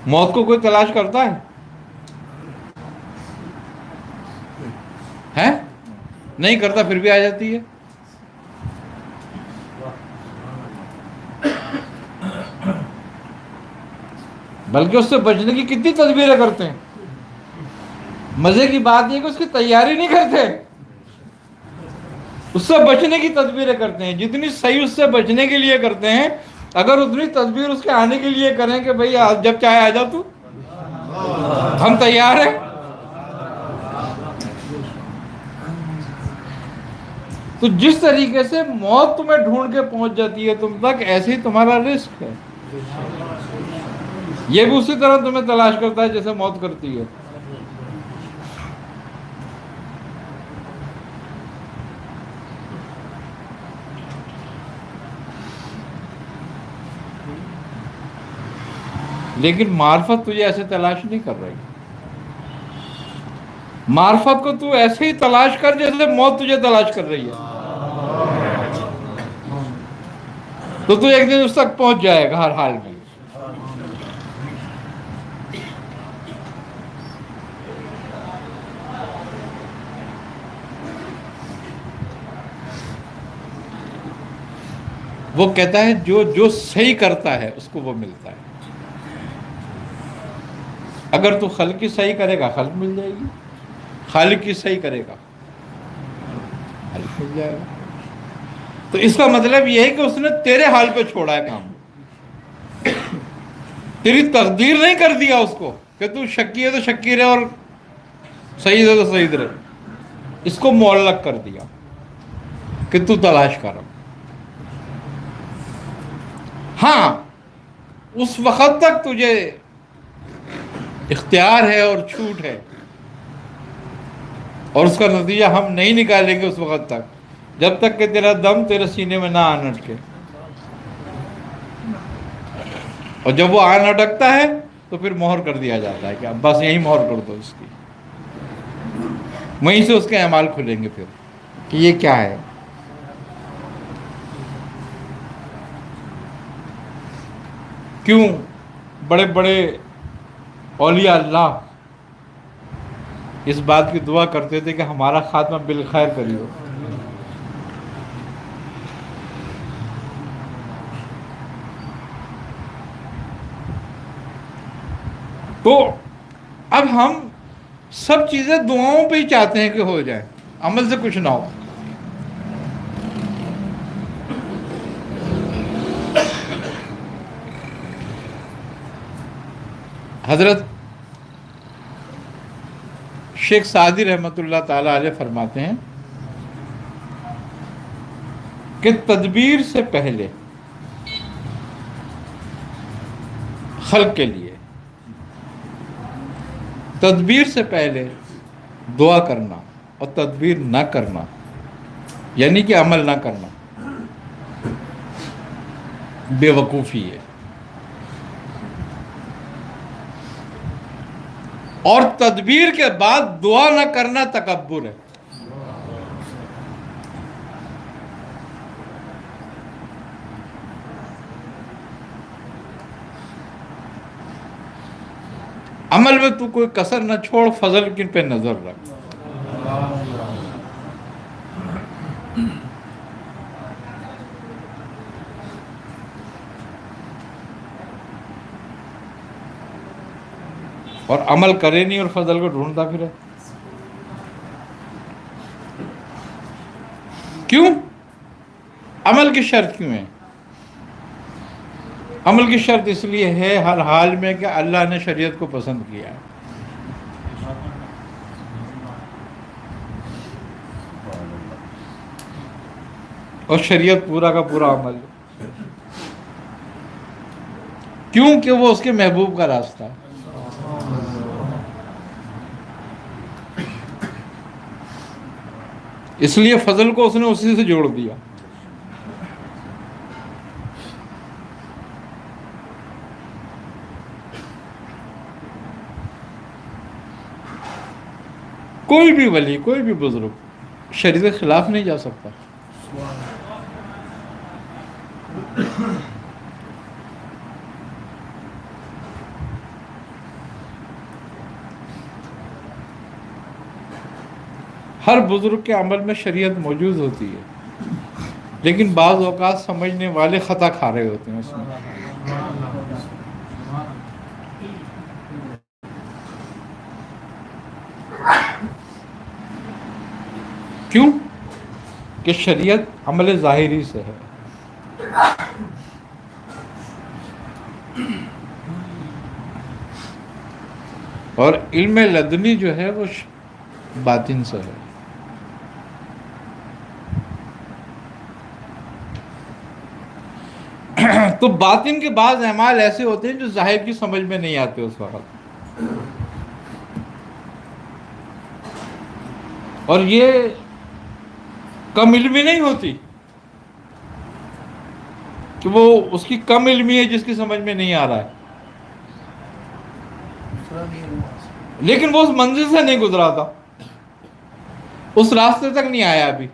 موت کو کوئی تلاش کرتا ہے؟ نہیں کرتا، پھر بھی آ جاتی ہے. بلکہ اس سے بچنے کی کتنی تدبیریں کرتے ہیں. مزے کی بات یہ کہ اس کی تیاری نہیں کرتے، اس سے بچنے کی تدبیریں کرتے ہیں. جتنی صحیح اس سے بچنے کے لیے کرتے ہیں، اگر اتنی تدبیر اس کے آنے کے لیے کریں کہ بھئی جب چاہے آ جا تو ہم تیار ہیں. تو جس طریقے سے موت تمہیں ڈھونڈ کے پہنچ جاتی ہے تم تک، ایسے ہی تمہارا رزق ہے، یہ بھی اسی طرح تمہیں تلاش کرتا ہے جیسے موت کرتی ہے. لیکن معرفت تجھے ایسے تلاش نہیں کر رہی. معرفت کو تو ایسے ہی تلاش کر جیسے موت تجھے تلاش کر رہی ہے، تو ایک دن اس تک پہنچ جائے گا ہر حال میں. وہ کہتا ہے جو صحیح کرتا ہے اس کو وہ ملتا ہے. اگر تو خلق کی صحیح کرے گا خلق مل جائے گی، خالق کی صحیح کرے گا خالق مل جائے گا. تو اس کا مطلب یہ ہے کہ اس نے تیرے حال پہ چھوڑا ہے کام، تیری تقدیر نہیں کر دیا اس کو کہ تو شکی ہے تو شکی رہے اور صحیح ہے تو صحیح رہے. اس کو معلق کر دیا کہ تو تلاش کر. ہاں اس وقت تک تجھے اختیار ہے اور چھوٹ ہے، اور اس کا نتیجہ ہم نہیں نکالیں گے اس وقت تک جب تک کہ تیرا دم تیرے سینے میں نہ آن اٹکے. اور جب وہ آن اٹکتا ہے تو پھر مہر کر دیا جاتا ہے کہ اب بس یہی مہر کر دو اس کی. وہیں سے اس کے اعمال کھلیں گے پھر کہ یہ کیا ہے. کیوں بڑے بڑے اولیاء اللہ اس بات کی دعا کرتے تھے کہ ہمارا خاتمہ بالخیر کریو. تو اب ہم سب چیزیں دعاؤں پہ ہی چاہتے ہیں کہ ہو جائیں، عمل سے کچھ نہ ہو. حضرت شیخ سعدی رحمۃ اللہ تعالی علیہ فرماتے ہیں کہ تدبیر سے پہلے خلق کے لیے، تدبیر سے پہلے دعا کرنا اور تدبیر نہ کرنا یعنی کہ عمل نہ کرنا بے وقوفی ہے. اور تدبیر کے بعد دعا نہ کرنا تکبر ہے. عمل میں تو کوئی کسر نہ چھوڑ، فضل کن پہ نظر رکھ. اور عمل کرے نہیں اور فضل کو ڈھونڈتا پھرے. کیوں؟ عمل کی شرط کیوں ہے؟ عمل کی شرط اس لیے ہے ہر حال میں کہ اللہ نے شریعت کو پسند کیا ہے. اور شریعت پورا کا پورا عمل ہے، کیونکہ وہ اس کے محبوب کا راستہ ہے. اس لیے فضل کو اس نے اسی سے جوڑ دیا. کوئی بھی ولی، کوئی بھی بزرگ شریعت کے خلاف نہیں جا سکتا. ہر بزرگ کے عمل میں شریعت موجود ہوتی ہے، لیکن بعض اوقات سمجھنے والے خطا کھا رہے ہوتے ہیں اس میں۔ کیوں؟ کہ شریعت عمل ظاہری سے ہے، اور علم لدنی جو ہے وہ باطن سے ہے۔ تو باطن کے بعض اعمال ایسے ہوتے ہیں جو ظاہر کی سمجھ میں نہیں آتے اس وقت، اور یہ کم علمی نہیں ہوتی کہ وہ اس کی کم علمی ہے جس کی سمجھ میں نہیں آ رہا ہے، لیکن وہ اس منزل سے نہیں گزرا تھا، اس راستے تک نہیں آیا ابھی،